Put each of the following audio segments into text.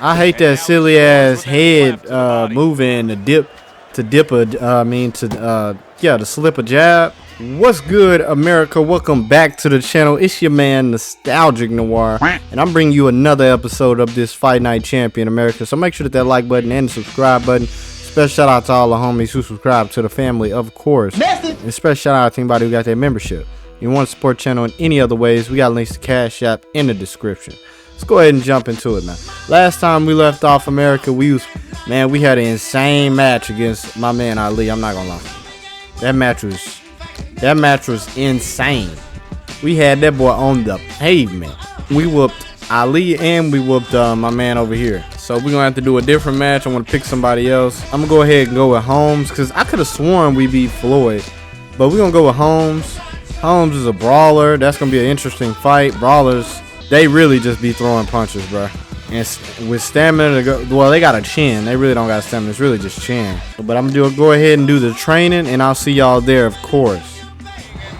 I hate that silly ass head moving to slip a jab. What's good, America? Welcome back to the channel. It's your man Nostalgic Noir, and I'm bringing you another episode of this Fight Night Champion America. So make sure to hit that like button and the subscribe button. Special shout out to all the homies who subscribe to the family, of course. And special shout out to anybody who got their membership. If you want to support the channel in any other ways, we got links to Cash App in the description. Let's go ahead and jump into it, man. Last time we left off, America, we had an insane match against my man Ali. I'm not gonna lie, that match was insane. We had that boy on the pavement. We whooped Ali and we whooped my man over here. So we're gonna have to do a different match. I want to pick somebody else. I'm gonna go ahead and go with Holmes because I could have sworn we beat Floyd, but we're gonna go with Holmes. Holmes is a brawler. That's gonna be an interesting fight. Brawlers, they really just be throwing punches, bro. And with stamina, well, they got a chin. They really don't got stamina. It's really just chin. But I'm gonna go ahead and do the training, and I'll see y'all there, of course.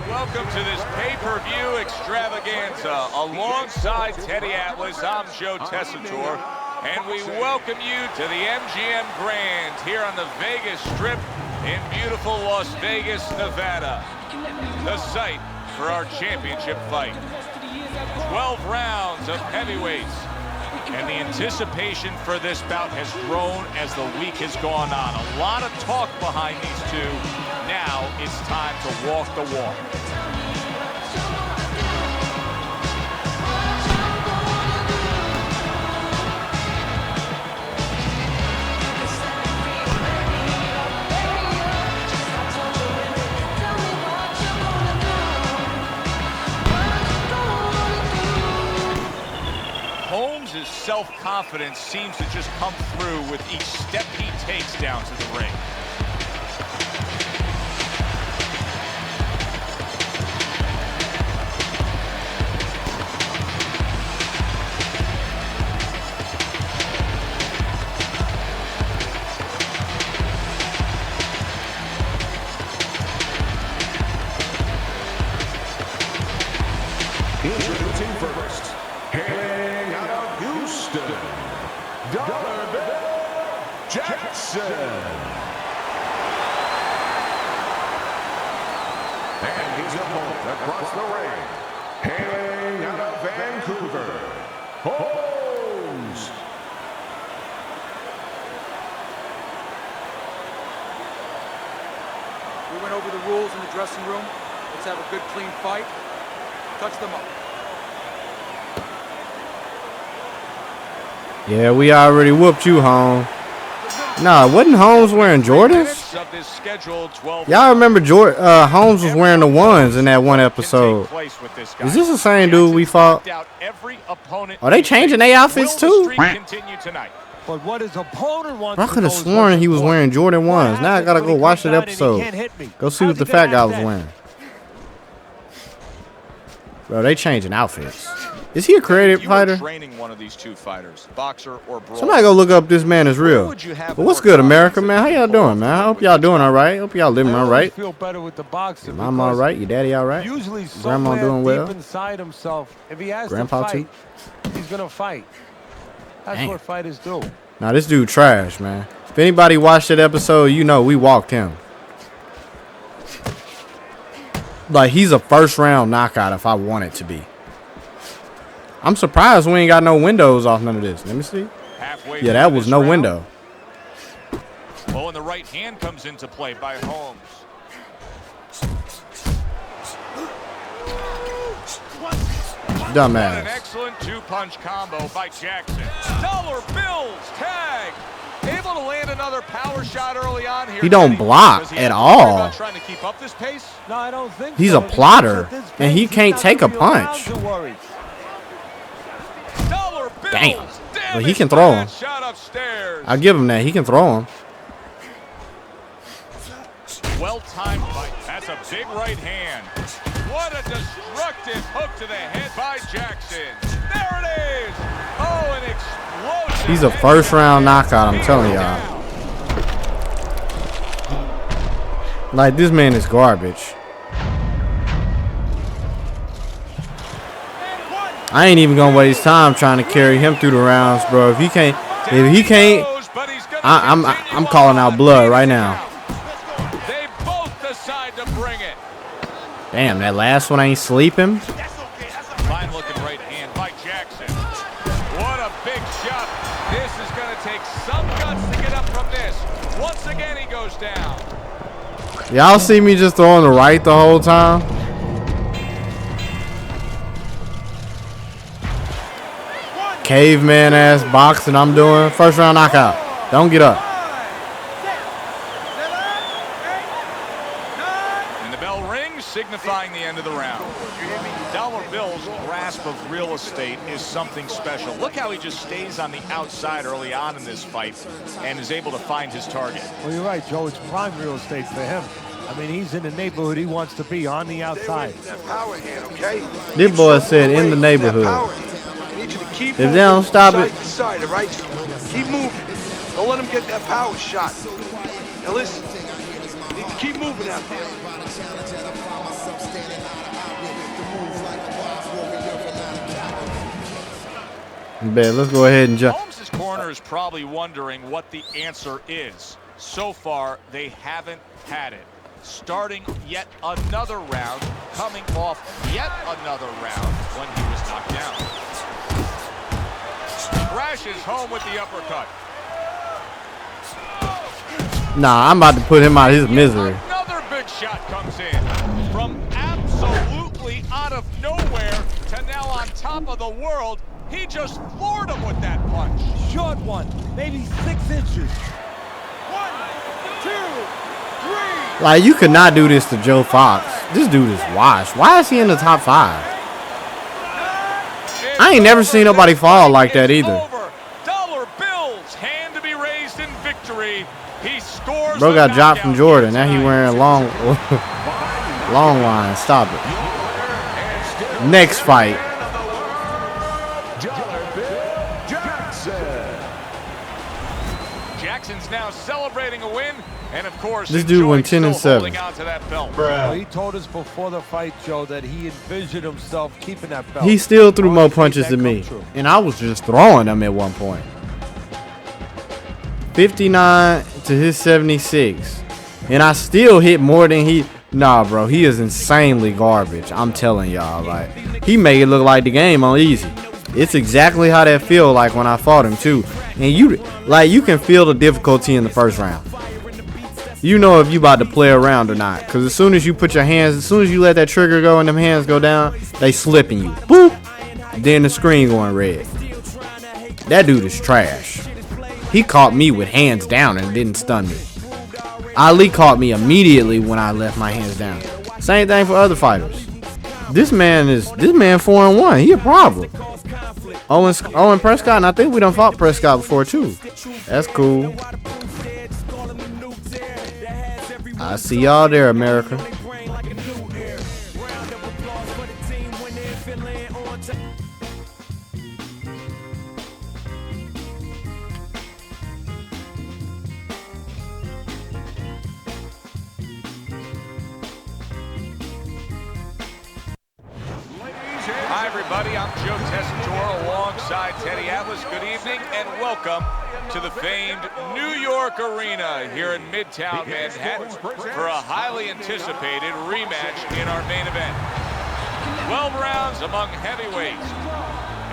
Welcome to this pay-per-view extravaganza. Alongside Teddy Atlas, I'm Joe Tessitore, and we welcome you to the MGM Grand here on the Vegas Strip in beautiful Las Vegas, Nevada. The site for our championship fight. 12 rounds of heavyweights, and the anticipation for this bout has grown as the week has gone on. A lot of talk behind these two. Now it's time to walk the walk. Holmes' self-confidence seems to just come through with each step he takes down to the ring. Introducing first, hailing out of Houston, Jackson. And his opponent across the ring, hailing out of Vancouver, Holmes. We went over the rules in the dressing room. Let's have a good, clean fight. Touch them up. Yeah, we already whooped you, Holmes. Nah, wasn't Holmes wearing Jordans? Y'all remember Holmes was wearing the ones in that one episode. Is this the same dude we fought? Are they changing their outfits too? But what his opponent wants, I could have sworn he was wearing Jordan 1s. Now I gotta go watch that episode. Go see what the fat guy was wearing. Bro, they changing outfits. Is he a creative fighter? Training one of these two fighters, boxer or brawler. Somebody go look up this man is real. But what's good, America, man? How y'all doing, man? I hope y'all doing all right. Hope y'all living all right. Feel better with the boxer. Your mom all right? Your daddy all right? Usually, Grandma doing well? deep inside himself, if he has Grandpa to fight, too? he's gonna fight. That's Damn. what fighters do. Now this dude trash, man. If anybody watched that episode, you know we walked him. Like, he's a first round knockout if I want it to be. I'm surprised we ain't got no windows off none of this. Let me see. Yeah, that was no window. Oh, and the right hand comes into play by Holmes. Dumbass. What an excellent two-punch combo by Jackson. Dollar bills tag. Able to land another power shot early on here. He don't block at all. Trying to keep up this pace? No, I don't think He's so. a plotter, and he can't take a punch. Damn. But he can throw him. I'll give him that. He can throw him. Well-timed fight. That's a big right hand. What a destructive hook to the head by Jackson. There it is. Oh, an explosion. He's a first-round knockout, I'm telling y'all. Like, this man is garbage. I ain't even gonna waste time trying to carry him through the rounds, bro. If he can't, If he can't, I'm calling out blood right now. They both decide to bring it. Damn, that last one ain't sleeping. Fine looking right hand by Jackson. What a big shot. This is going to take some guts to get up from this. Once again, he goes down. Y'all see me just throwing the right the whole time? Caveman ass boxing I'm doing. First round knockout. Don't get up. And the bell rings, signifying the end of the round. Dollar Bill's grasp of real estate is something special. Look how he just stays on the outside early on in this fight and is able to find his target. Well, you're right, Joe. It's prime real estate for him. I mean, he's in the neighborhood he wants to be, on the outside. This boy said in the neighborhood. If they don't stop it. Side, all right? Keep moving. Don't let him get that power shot. Now listen, you need to keep moving out there. Bet, let's go ahead and jump. Holmes' corner is probably wondering what the answer is. So far, they haven't had it. Starting yet another round, coming off yet another round when he was knocked down. Crashes home with the uppercut. Nah, I'm about to put him out of his misery. Another big shot comes in. From absolutely out of nowhere to now on top of the world. He just floored him with that punch. Short one, maybe 6 inches. 1, 2, 3. Like, you could not do this to Joe Fox. This dude is washed. Why is he in the top 5? I ain't never seen nobody fall like that either. Dollar Bill's hand to be raised in victory. He scores. Bro got dropped from Jordan. Now he wearing long line. Stop it. Next fight. Jackson's now celebrating a win, and of course, This dude went 10 and 7. holding on to that belt. Well, he told us before the fight, Joe, that he envisioned himself keeping that belt. He still threw I more wanna see punches that than me. come true. And I was just throwing them at one point. 59 to his 76. And I still hit more than he. Nah, bro. He is insanely garbage. I'm telling y'all. Like, he made it look like the game on easy. It's exactly how that feel like when I fought him, too. And you can feel the difficulty in the first round. You know if you about to play around or not. Because as soon as you put your hands, as soon as you let that trigger go and them hands go down, they slipping you. Boop! Then the screen going red. That dude is trash. He caught me with hands down and didn't stun me. Ali caught me immediately when I left my hands down. Same thing for other fighters. This man 4-1. He a problem. Owen Prescott, and I think we done fought Prescott before too. That's cool. I see y'all there, America. Hi, everybody. I'm Joe Tessitore alongside Teddy Atlas. Good evening and welcome to the famed New York Arena here in Midtown Manhattan for a highly anticipated rematch in our main event. 12 rounds among heavyweights.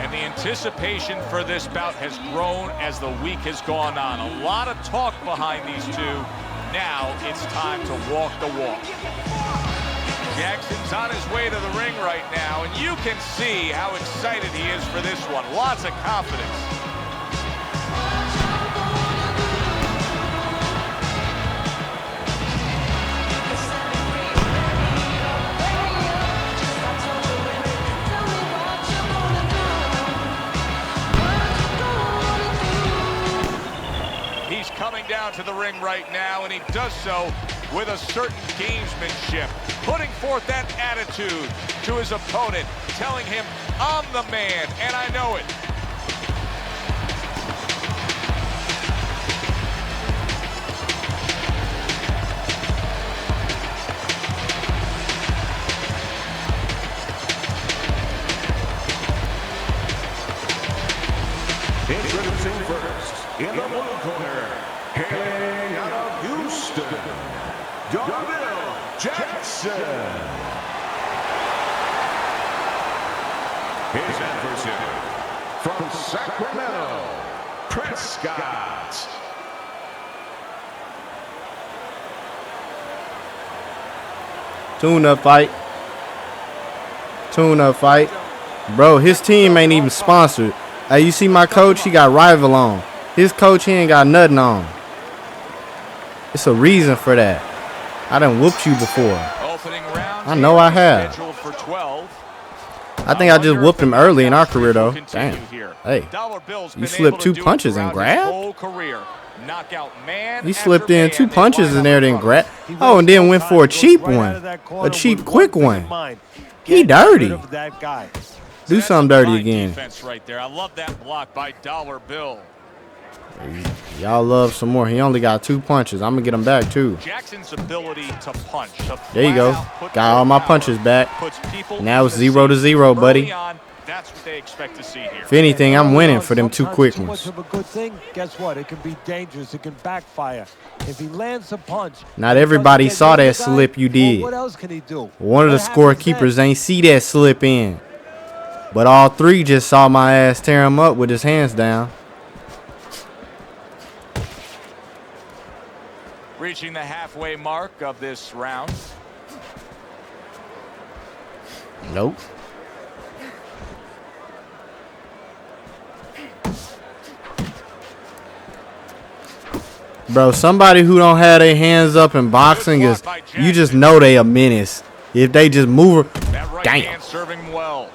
And the anticipation for this bout has grown as the week has gone on. A lot of talk behind these two. Now it's time to walk the walk. Jackson's on his way to the ring right now, and you can see how excited he is for this one. Lots of confidence. He's coming down to the ring right now, and he does so with a certain gamesmanship, putting forth that attitude to his opponent, telling him, I'm the man, and I know it. Introducing first, In the blue corner, hailing out of Houston, Darnell Jackson. His adversary from Sacramento, Prescott. Tune-up fight. Tune-up fight. Bro, his team ain't even sponsored. Hey, you see my coach? He got Rival on. His coach, he ain't got nothing on. It's a reason for that. I done whooped you before. Opening round. I know I have. Scheduled for 12. I think I just whooped him early in our career, though. Continue Damn. here. Hey, Dollar Bill's you been slipped able to two do it punches and throughout his grabbed? whole career. Knockout man he after slipped in man. 2 They punches line in there, up then in grabbed. front. Oh, and then went for a cheap one. A cheap, quick one. He dirty. Do something dirty Fine again. defense right there. I love that block by Dollar Bill. Y'all love some more. He only got 2 punches. I'm going to get him back, too. Jackson's ability to punch. To There you go. flat out put Got all my power, punches back. puts people Now in it's the 0 to seat. 0, buddy. Early on, that's what they expect to see here. If anything, I'm winning for them 2 quick Too ones. much of a good thing. Guess what? It can be dangerous. It can backfire. If he lands a punch. Not everybody doesn't get saw the that guy, slip you well, did. what else can he do? One of the What happens then? scorekeepers ain't see that slip in. But all 3 just saw my ass tear him up with his hands down. Reaching the halfway mark of this round. Nope. Bro, somebody who don't have their hands up in boxing is, you just know they a menace. If they just move, That right damn. hand serving well.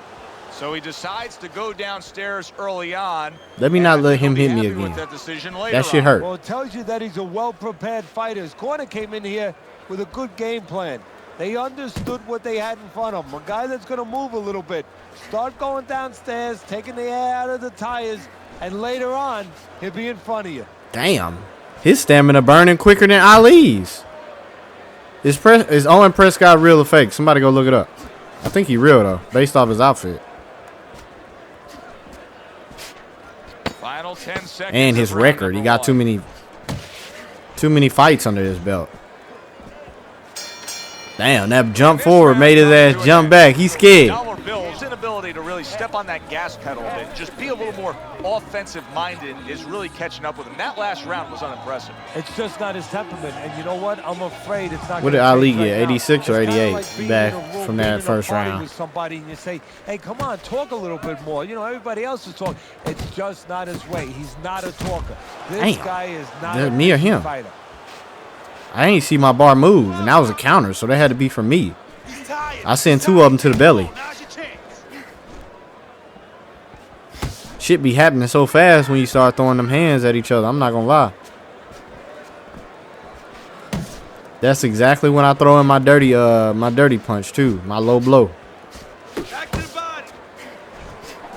So he decides to go downstairs early on. Let me not And let him he'll hit be me happy with again. That decision later That shit on. hurt. Well, it tells you that he's a well-prepared fighter. His corner came in here with a good game plan. They understood what they had in front of him. A guy that's going to move a little bit. Start going downstairs, taking the air out of the tires, and later on, he'll be in front of you. Damn. His stamina burning quicker than Ali's. Is Owen Prescott real or fake? Somebody go look it up. I think he real, though, based off his outfit. Final 10 seconds And his of round record. He number got one. too many fights under his belt. Damn, that jump forward made his ass jump back. He's scared. Dollar Bill's inability to really step on that gas pedal a bit, just be a little more offensive-minded, is really catching up with him. That last round was unimpressive. It's just not his temperament. And you know what? I'm afraid it's not. What did gonna Ali change right get, now. 86 or It's kinda 88 like being back in a room, from being that in a first party round? with somebody and you say, hey, come on, talk a little bit more. You know, everybody else is talking. It's just not his way. He's not a talker. This Damn. guy is not That a me or busy him? fighter. I ain't see my bar move, and that was a counter, so that had to be from me. He's tired. I sent 2 of them to the belly. Now's your chance. Shit be happening so fast when you start throwing them hands at each other. I'm not gonna lie. That's exactly when I throw in my dirty punch too, my low blow. Back to the body.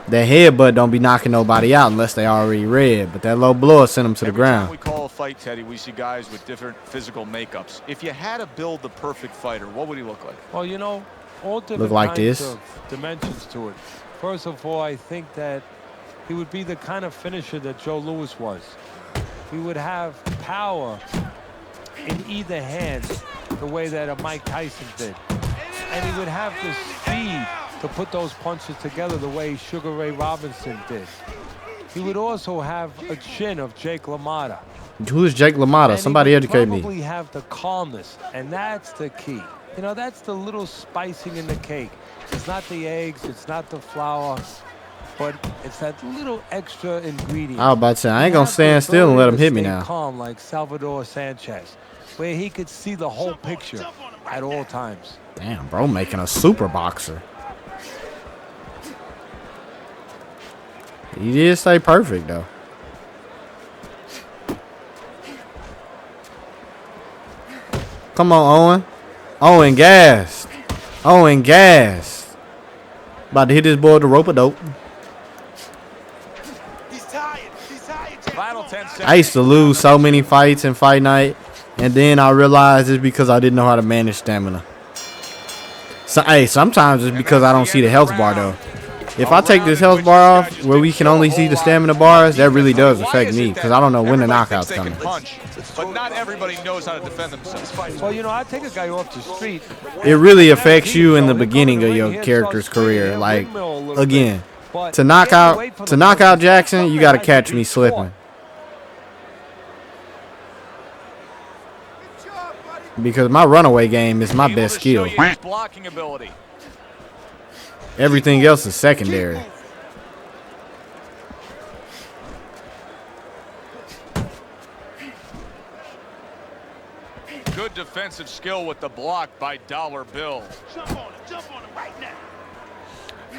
That headbutt don't be knocking nobody out unless they already red, but that low blow will send them to the Every time ground. we call a fight, Teddy, we see guys with different physical makeups. If you had to build the perfect fighter, what would he look like? Well, you know, all different like kinds this. of dimensions to it. First of all, I think that he would be the kind of finisher that Joe Louis was. He would have power in either hand the way that a Mike Tyson did. And he would have the speed to put those punches together the way Sugar Ray Robinson did. He would also have a chin of Jake LaMotta. Who's Jake LaMotta? And Somebody he would educate me. probably have the calmness, and that's the key. You know, that's the little spicing in the cake. It's not the eggs, it's not the flour, but it's that little extra ingredient. I was about to say, I ain't You gonna have the stand still and let him ability hit to me stay now. Calm like Salvador Sanchez, where he could see the whole picture at all times. Damn, bro, making a super boxer. He did stay perfect though. Come on, Owen. Owen gassed. Owen gassed. About to hit this boy with the rope a dope. He's tired. He's tired. Jack. Final 10 seconds. I used to lose so many fights in fight night, and then I realized it's because I didn't know how to manage stamina. So, hey, sometimes it's because I don't see the health bar though. If I take this health bar off, where we can only see the stamina bars, that really does affect me, because I don't know when the knockout's coming. Punch, but not everybody knows how to defend themselves. Well, you know, I take a guy off the street. It really affects you in the beginning of your character's career. Like, again, to knock out Jackson, you got to catch me slipping. Because my runaway game is my best skill. Blocking ability. Everything else is secondary. Good defensive skill with the block by Dollar Bill.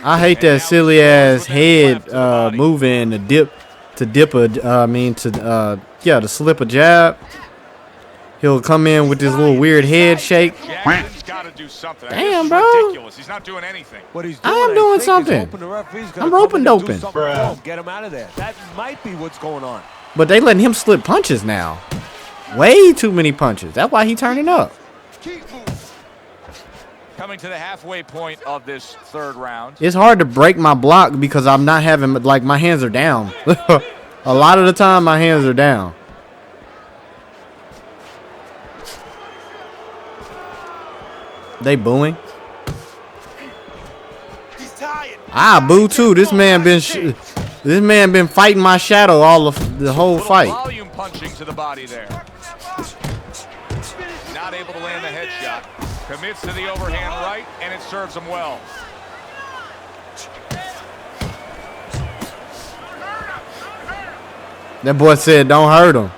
I hate that silly ass head moving to slip a jab. He'll come in with this little weird head shake. Jackson's got to do something. Damn, bro. Ridiculous. He's not doing anything. What he's doing, I'm doing something. I'm roping doping. Get him out of there. That might be what's going on. But they letting him slip punches now. Way too many punches. That's why he turning up. Coming to the halfway point of this third round. It's hard to break my block because I'm not having, like, my hands are down. A lot of the time, my hands are down. They booing. I boo too. This man been fighting my shadow all of the whole fight. Volume punching to the body there. Not able to land the headshot. Commits to the overhand right, and it serves him well. That boy said, "Don't hurt him."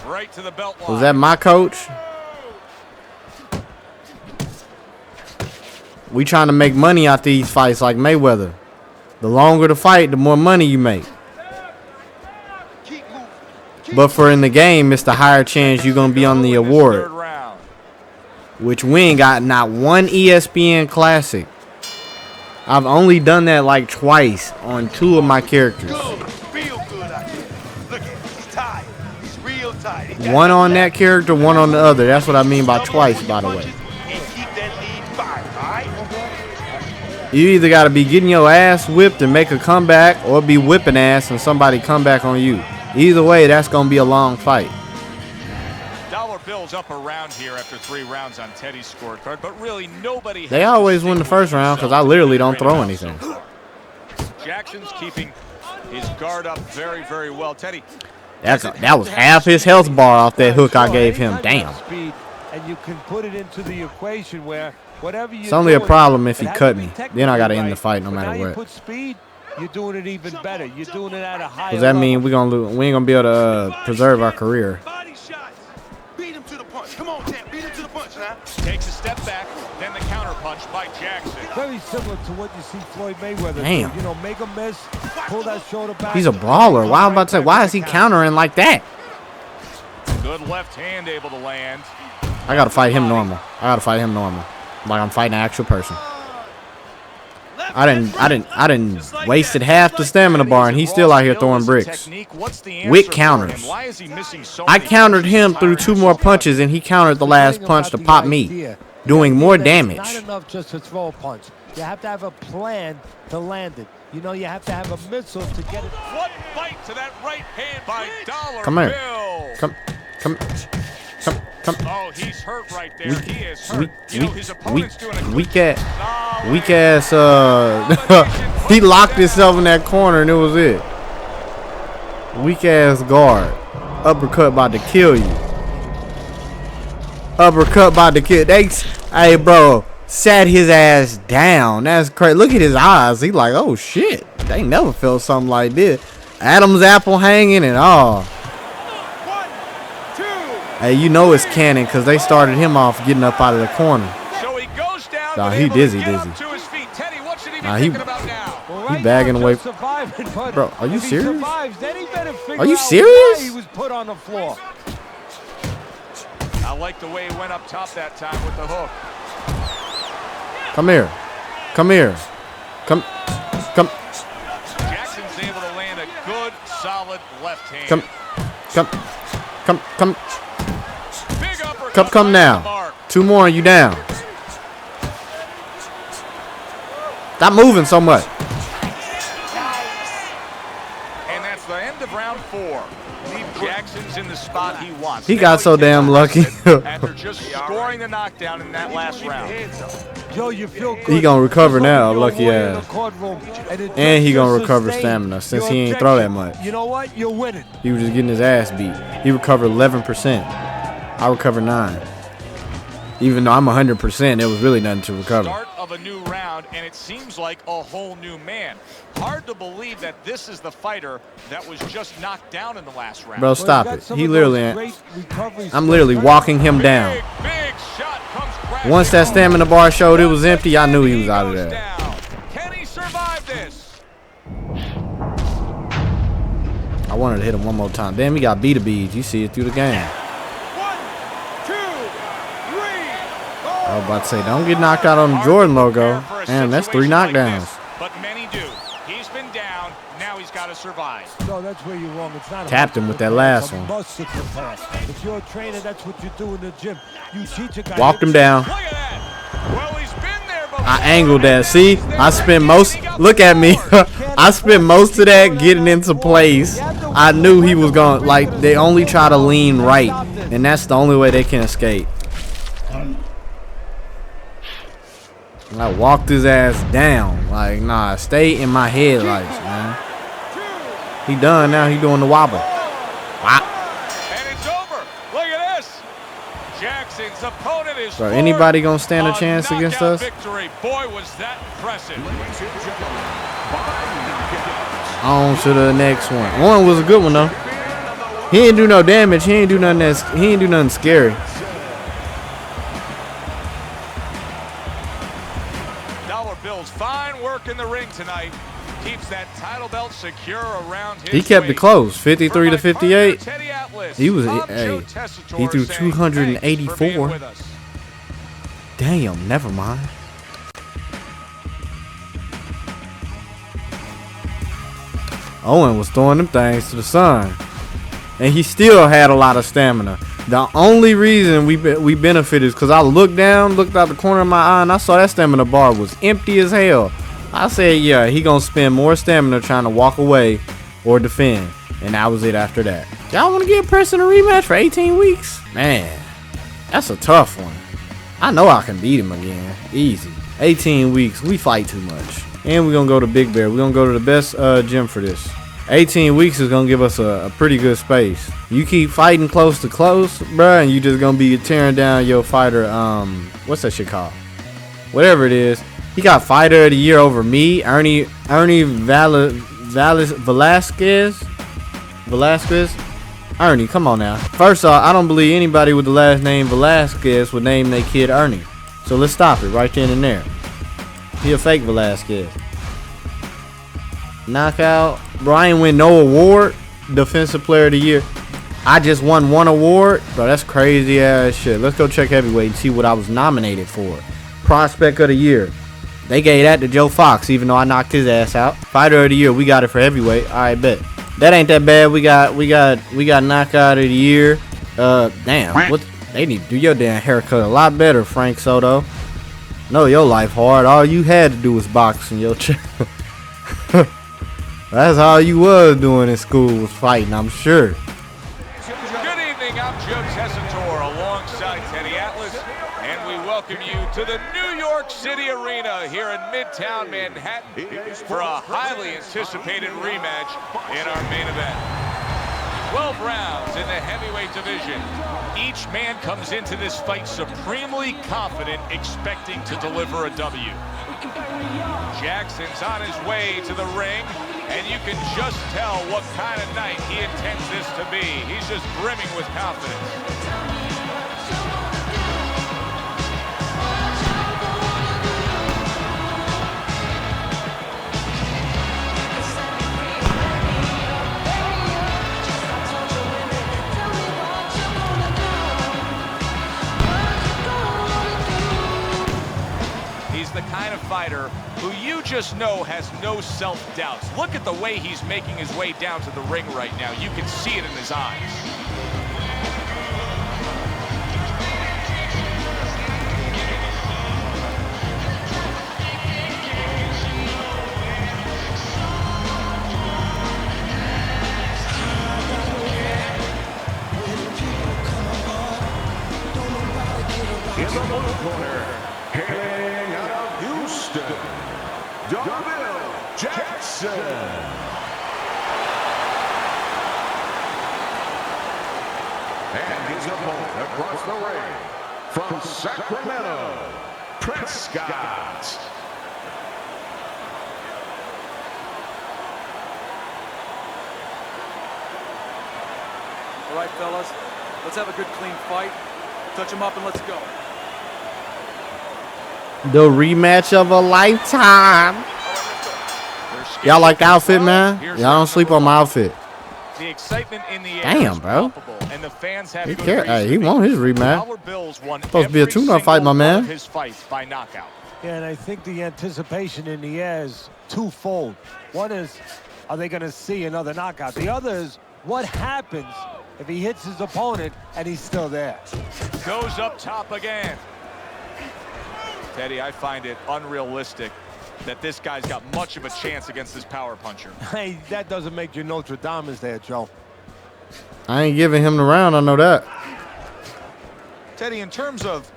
Right to the belt line. Was that my coach? We trying to make money out these fights like Mayweather. The longer the fight, the more money you make. But for in the game, it's the higher chance you're going to be on the award. Which we ain't got not one ESPN Classic. I've only done that like twice on 2 of my characters. One on that character, one on the other. That's what I mean by twice, by the way. You either got to be getting your ass whipped and make a comeback, or be whipping ass and somebody come back on you. Either way, that's going to be a long fight. Dollar Bill's up around here after 3 rounds on Teddy's scorecard, but really nobody. They always win the first round because I literally don't throw anything. Jackson's keeping his guard up very, very well. Teddy. That was half his health bar off that hook I gave him. Damn. And you can put it into the equation where whatever it's only a problem if he cut me. Then I got to end the fight no matter what. Put speed, you're doing it even better. You're doing it at a higher Does that mean we're gonna lose? We ain't gonna be able to preserve our career? Body shots. Beat him to the punch. Come on, champ. Beat him to the punch now. Takes a step back, then the counter punch by Jackson. Very similar to what you see Floyd Mayweather Damn. do. You know, make a miss, pull that shoulder back. He's a brawler. Why am I about to say? Why is he countering like that? Good left hand able to land. I gotta fight him normal. Like I'm fighting an actual person. I didn't wasted half the stamina bar and he's still out here throwing bricks. With counters. I countered him through 2 more punches and he countered the last punch to pop me, doing more damage. It's not enough just to throw a punch. You have to have a plan to land it. You know, you have to have a missile to get it. What fight to that right hand by Dollar Come here. Bill. Come. Oh, he's hurt right there. He is hurt. Weak ass. He locked himself in that corner and it was it. Weak ass guard. Uppercut about to kill you. Hey, bro, sat his ass down. That's crazy. Look at his eyes. He like, oh shit. They never felt something like this. Adam's apple hanging and all. Hey, you know it's canon because they started him off getting up out of the corner. So he goes down. Nah, he dizzy. To his feet. Teddy, what should he be thinking about now? Well, He bagging away. Bro, are you serious? Are you serious? He was put on the floor. I like the way he went up top that time with the hook. Come here. Jackson's able to land a good, solid left hand. Big uppercut Come by now. the mark. 2 more and you down. Stop moving so much. Jackson's in the spot he wants. He got so damn lucky. After just scoring the knockdown in that last round. Joe, you feel good. He gonna recover now, You're lucky away in the ass. courtroom, And he gonna just recover sustained stamina since your he ain't throw that objection. much. You know what? You're winning. He was just getting his ass beat. He recovered 11%. I recovered 9. Even though I'm 100%, it was really nothing to recover. Start of a new round, and it seems like a whole new man. Hard to believe that this is the fighter that was just knocked down in the last round. Bro, stop it. He literally ain't. Great recoveries. I'm literally walking him down. Big shot comes crashing Once that home. stamina bar showed it was empty, I knew he was out of Goes there. down. Can he survive this? I wanted to hit him one more time. Damn, he got B2Bs. You see it through the game. 1, 2, 3. I was about to say, don't get knocked out on the Jordan logo. Damn, that's 3 knockdowns. But many do. He's been down. Now he's got to survive. No, that's where you're wrong. It's not a Tapped him with that must last one. Must prepare. If you're a trainer, that's what you do in the gym. You teach a guy. Walked him down. Look at that. Well, he's been there before. I angled that. See, I spent most. Look at me. I spent most of that getting into place. I knew he was going. Like they only try to lean right, and that's the only way they can escape. I walked his ass down. Like, nah, stay in my headlights, man. He done now. He doing the wobble. Wow. And it's over. Look at this. Jackson's opponent is Bro, anybody gonna stand a a chance against knockout us? Victory. Boy, was that impressive. On to the next one. One was a good one though. He didn't do no damage. He ain't do nothing. He ain't do nothing scary. Dollar Bill's fine work in the ring tonight. Keeps that title belt secure around his He kept it waist. close, 53 to For my 58. partner, Teddy Atlas, He was- I'm hey, Joe Tessitore he threw saying 284. thanks for being with us. Damn, never mind. Owen was throwing them things to the sun, and he still had a lot of stamina. The only reason we benefited is because I looked down, looked out the corner of my eye, and I saw that stamina bar was empty as hell. I said, yeah, he gonna spend more stamina trying to walk away or defend, and that was it after that. Y'all want to give Preston a rematch for 18 weeks? Man, that's a tough one. I know I can beat him again. Easy. 18 weeks. We fight too much. And we're going to go to Big Bear. We're going to go to the best gym for this. 18 weeks is going to give us a pretty good space. You keep fighting close to close, bruh, and you just going to be tearing down your fighter. What's that shit called? Whatever it is. He got Fighter of the Year over me. Ernie Velasquez. Ernie, come on now. First off, I don't believe anybody with the last name Velasquez would name their kid Ernie. So let's stop it right then and there. He a fake Velasquez. Knockout. Bro, I ain't win no award. Defensive Player of the Year. I just won one award. Bro, that's crazy ass shit. Let's go check heavyweight and see what I was nominated for. Prospect of the Year. They gave that to Joe Fox, even though I knocked his ass out. Fighter of the Year, we got it for heavyweight. Alright, bet. That ain't that bad. We got knockout of the year. Damn. What they need to do your damn haircut a lot better, Frank Soto. Know your life hard. All you had to do was boxing your child. That's all you was doing in school was fighting, I'm sure. Good evening, I'm Joe Tessitore alongside Teddy Atlas, and we welcome you to the New York City Arena here in Midtown Manhattan for a highly anticipated rematch in our main event. 12 rounds in the heavyweight division. Each man comes into this fight supremely confident, expecting to deliver a W. Jackson's on his way to the ring, and you can just tell what kind of night he intends this to be. He's just brimming with confidence. He's the kind of fighter who you just know has no self-doubts. Look at the way he's making his way down to the ring right now. You can see it in his eyes. the blue corner, hailing out of Houston, Darville Jackson. And his opponent across the ring, from Sacramento, Prescott. All right, fellas, let's have a good, clean fight. Touch him up and let's go. The rematch of a lifetime. Y'all like the outfit, man? Y'all don't sleep on my outfit. The excitement in the air. Damn, bro. And the fans have He good care. reason Hey, he to be. want his rematch. Dollar Bills won Supposed to be a every tune-up fight, my single man. one of his fights by knockout. Yeah, and I think the anticipation in the air is twofold. One is, are they going to see another knockout? The other is, what happens if he hits his opponent and he's still there? Goes up top again. Teddy, I find it unrealistic that this guy's got much of a chance against this power puncher. Hey, that doesn't make you Notre Dame there, Joe. I ain't giving him the round. I know that. Teddy, in terms of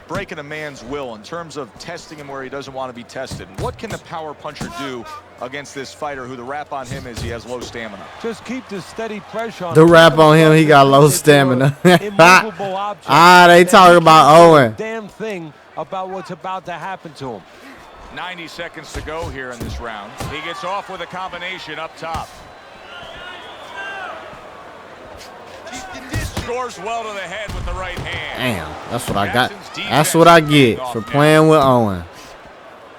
breaking a man's will, in terms of testing him where he doesn't want to be tested, what can the power puncher do against this fighter who the rap on him is he has low stamina? Just keep the steady pressure on The him. rap on him, he got low stamina. Immovable object. Ah, they Then talking he about can't do a Owen. Damn thing about what's about to happen to him. 90 seconds to go here in this round. He gets off with a combination up top. Scores well to the head with the right hand. Damn, that's what I got. That's what I get for playing with Owen.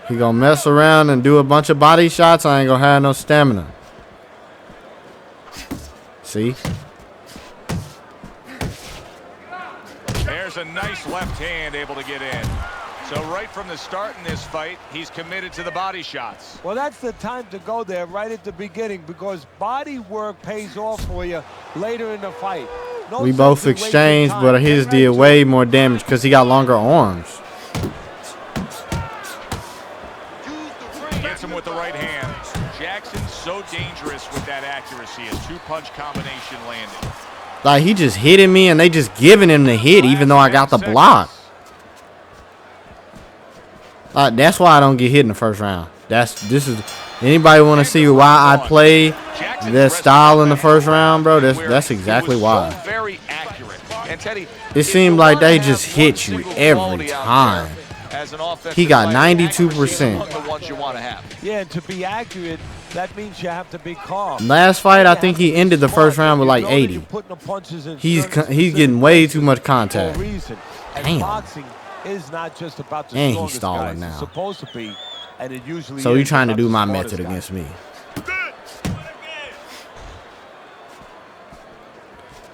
He gonna mess around and do a bunch of body shots. I ain't gonna have no stamina. See? There's a nice left hand able to get in. So right from the start in this fight, he's committed to the body shots. Well, that's the time to go there right at the beginning because body work pays off for you later in the fight. No We sense both in wasting exchanged, time. but his Get right did to way it. more damage because he got longer arms. Gets him with the right hand. Jackson's so dangerous with that accuracy. A two-punch combination landed. Like, he just hitting me and they just giving him the hit even though I got the block. That's why I don't get hit in the first round. This is anybody want to see why I play that style in the first round, bro? That's exactly why. Very accurate. And Teddy, It seemed like they just hit you every time. He got 92%. Yeah, and to be accurate, that means you have to be calm. Last fight, I think he ended the first round with like 80. He's getting way too much contact. Damn. Boxing is not just about the And he's strongest stalling guys. now. It's supposed to be, and it usually So is you trying to about do the my smartest method guys. against me.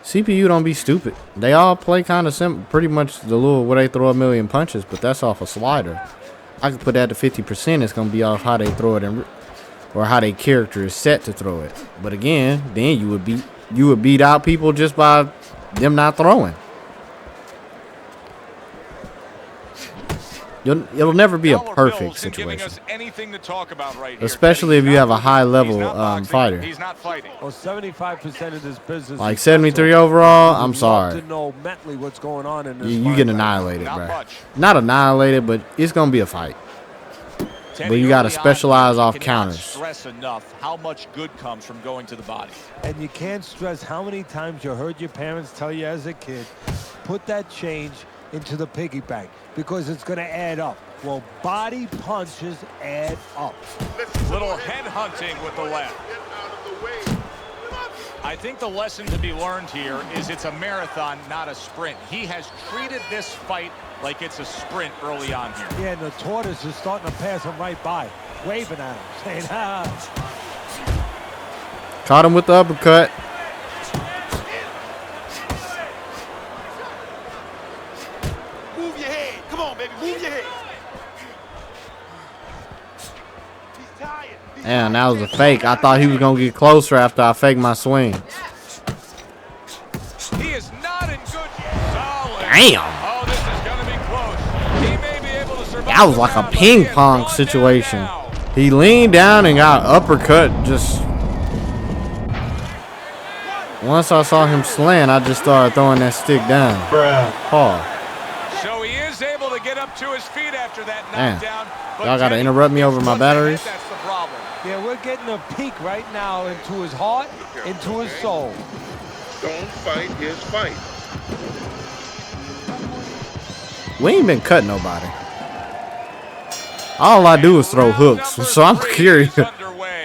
CPU don't be stupid. They all play kind of simple. Pretty much the little where they throw a million punches, but that's off a slider. I could put that to 50%. It's going to be off how they throw it or how their character is set to throw it. But again, then you would beat out people just by them not throwing. It'll never be a perfect situation. Especially if you have a high level fighter. He's not fighting. Well, 75% of this business Like is 73 mental. overall, You'd I'm love sorry. to know mentally what's going on in this You fight get right now. annihilated, Not bro. much. Not annihilated, but it's going to be a fight. Teddy, But you gotta early on, specialize you off cannot counters. Stress enough how much good comes from going to the body. And you can't stress how many times you heard your parents tell you as a kid, put that change into the piggy bank because it's going to add up. Well, body punches add up. Little head hunting with the left. I think the lesson to be learned here is it's a marathon, not a sprint. He has treated this fight like it's a sprint early on here. Yeah, and the tortoise is starting to pass him right by, waving at him, saying, Caught him with the uppercut. Move your head. Come on, baby. Move your head. He's tired. Damn, that was a fake. I thought he was going to get closer after I faked my swing. He is not in good solid. Damn. Oh, this is going to be close. He may be able to survive. That was like a ping pong situation. He leaned down and got uppercut. Just once I saw him slant, I just started throwing that stick down. Bruh. Paul. So he is able to get up to his feet after that Damn. knockdown. Y'all got to interrupt me over my batteries? That's the problem. Yeah, we're getting a peek right now into his heart, into his soul. Don't fight his fight. We ain't been cutting nobody. All I do is throw hooks, so I'm curious. I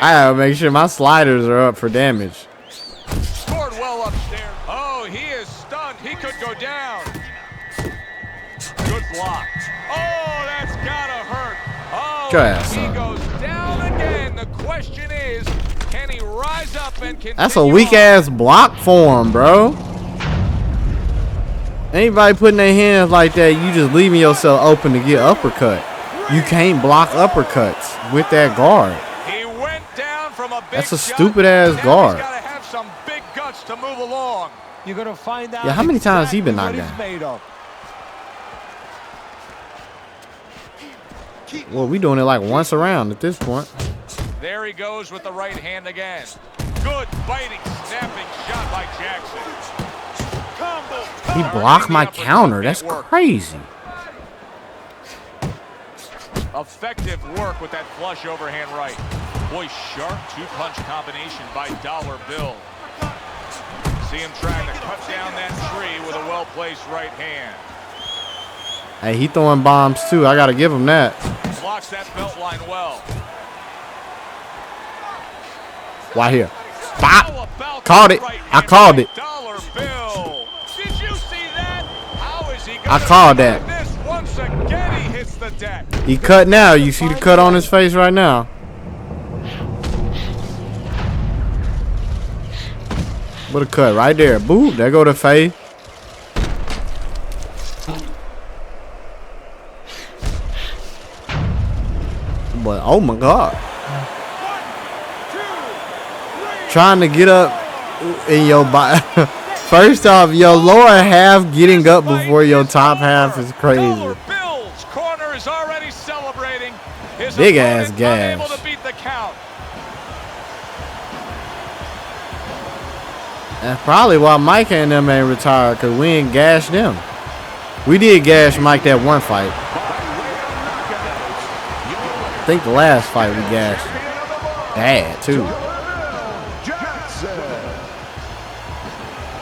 gotta make sure my sliders are up for damage. Scored well upstairs. Oh, he is stunned. He could go down. Good block. Oh, that's gotta hurt. Oh, Your ass he up. goes down again. The question is, can he rise up and continue? That's a weak ass block form, bro. Anybody putting their hands like that, you just leaving yourself open to get uppercut. You can't block uppercuts with that guard. He went down from a big That's a shot. stupid ass Now guard. He's gotta have some big guts to move along. You're gonna find out. Yeah, how many times he been exactly knocked what he's made of. Well, we doing it like once around at this point. There he goes with the right hand again. Good biting, snapping shot by Jackson. He blocked my counter. That's crazy. Effective work with that flush overhand right. Boy, sharp two-punch combination by Dollar Bill. See him trying to cut down that tree with a well-placed right hand. Hey, he throwing bombs too. I gotta give him that. Blocks that belt line well. Why here? How Bop. about Called that it. right I hand called by it. Dollar Bill. Did you see that? How is he I gonna called survive that. this? Once again, he hits the deck. He cut now. You see the cut on his face right now. What a cut right there. Boom. There go the face. But oh my God. Trying to get up in your body. First off, your lower half getting up before your top half is crazy. Dollar Bill's corner is already celebrating. His Big ass opponent gash. unable to beat the count. That's probably why Mike and them ain't retired, because we ain't gashed them. We did gash Mike that one fight. I think the last fight we gashed bad too.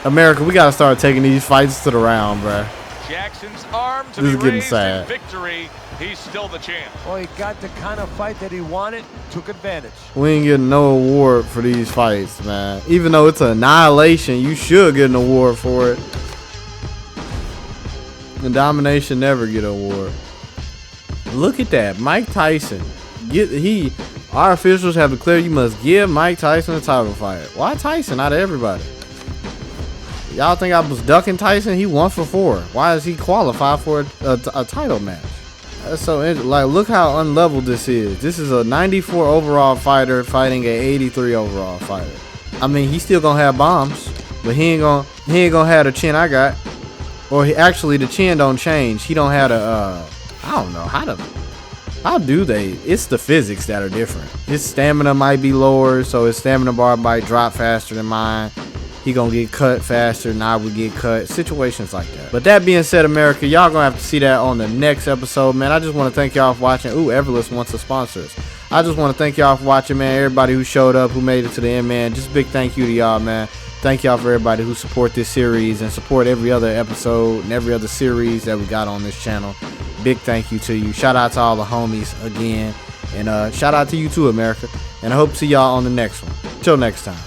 America, we gotta start taking these fights to the round, bruh. Jackson's arm to This be is getting raised sad. in victory. He's still the champ. Well, he got the kind of fight that he wanted, took advantage. We ain't getting no award for these fights, man. Even though it's an annihilation, you should get an award for it. And domination never get an award. Look at that, Mike Tyson. Our officials have declared you must give Mike Tyson a title fight. Why Tyson, not everybody? Y'all think I was ducking Tyson? He 1 for 4. Why is he qualified for a title match? That's so interesting. Like, look how unleveled this is. This is a 94 overall fighter fighting a 83 overall fighter. I mean, he's still gonna have bombs, but he ain't gonna have the chin I got. Or actually, the chin don't change. He don't have the I don't know how do they? It's the physics that are different. His stamina might be lower, so his stamina bar might drop faster than mine. He gonna get cut faster than I would get cut. Situations like that. But that being said, America, y'all gonna have to see that on the next episode, man. I just want to thank y'all for watching. Ooh, Everless wants to sponsor us. I just want to thank y'all for watching, man. Everybody who showed up, who made it to the end, man. Just big thank you to y'all, man. Thank y'all for everybody who support this series and support every other episode and every other series that we got on this channel. Big thank you to you. Shout out to all the homies again. And shout out to you too, America. And I hope to see y'all on the next one. Till next time.